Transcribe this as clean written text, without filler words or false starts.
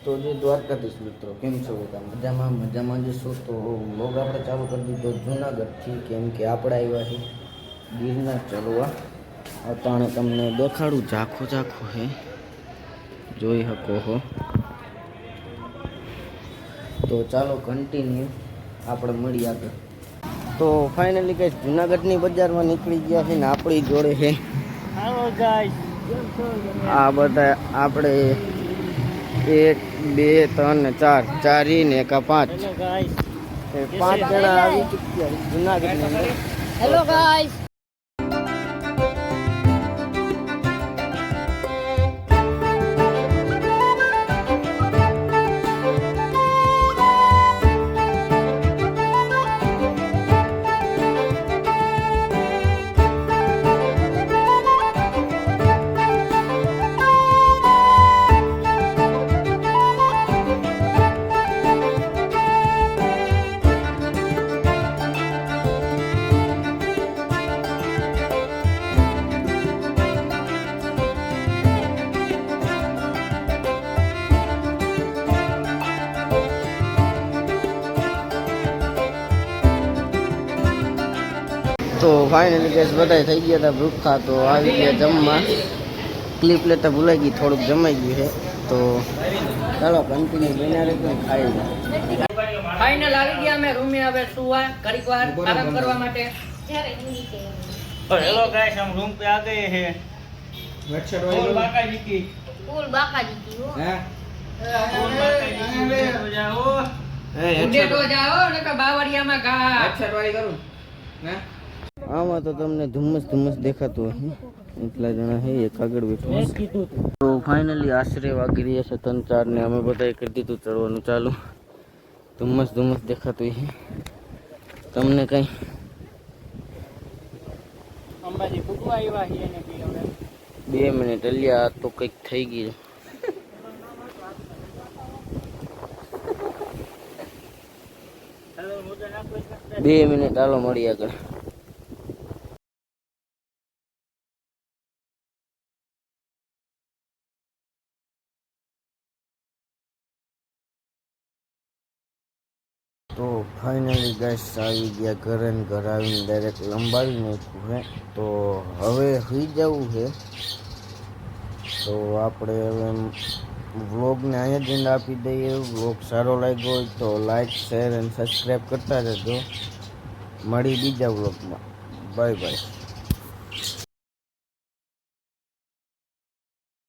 તો જે દ્વારકાધીશ મિત્રો કેમ છો બધા મજામાં જશો તો વ્લોગ આપણે ચાલુ કરી દીધો જૂનાગઢથી, કેમ કે આપણે આવ્યા છીએ ગિરનાર ચડવા. અટાણે તમને દેખાડું, ઝાખું હે, જોઈ શકો હો. તો ચાલો કન્ટિન્યુ આપણે મળી આગળ. તો ફાઇનલી કઈ જૂનાગઢની બજારમાં નીકળી ગયા છે ને આપણી જોડે છે આ બધા આપણે 1 2 3 4 4 ને 5 જણા આવી ચૂક્યા જૂનાગઢની અંદર. Hello guys. તો ફાઇનલી ગેસ બધા થઈ ગયા હતા ભૂખા, તો આવી ગયા જમવા. ક્લિપ લેતા ભૂલાઈ ગઈ, થોડુંક જમાઈ ગયું છે. તો ચાલો કન્ટિન્યુ બન્યા રહે તો ખાઈ લો. ફાઇનલ આવી ગયા અમે રૂમે, હવે સુવા ઘડીક વાર આરામ કરવા માટે. હેલો ગાઈસ, हम रूम पे आ गए हैं. फूल बाकाजी की हो हैं. फूल बाकाजी हो जाओ. उठे तो जाओ ने का बावरियाમાં गा હેડસેટ વાળી કરું ને. આમાં તો તમને ધુમ્મસ દેખાતું હશે. એટલા જણા છે, એક આગળ બેઠો. તો ફાઇનલી આશરે વાગી રહ્યા છે 3 4 ને અમે બધાએ કરી દીધું ચડવાનું ચાલુ. ધુમ્મસ દેખાતું છે તમને કઈ? અંબાજી ભૂખવા આવ્યા છે ને બી હવે 2 મિનિટ અલ્યા તો કંઈક થઈ ગયું. 2 મિનિટ હાલો મળી આગળ. તો ફાઇનલી ગેસ આવી ગયા ઘરે ને ઘર આવીને ડાયરેક્ટ લંબાવી નાખ્યું છે. તો હવે સુઈ જવું છે. તો આપણે હવે વ્લોગને અહીંયા જ એન્ડ આપી દઈએ. વ્લોગ સારો લાગ્યો હોય તો લાઈક શેર અને સબસ્ક્રાઈબ કરતા રહેજો. મળી બીજા વ્લોગમાં. Bye bye.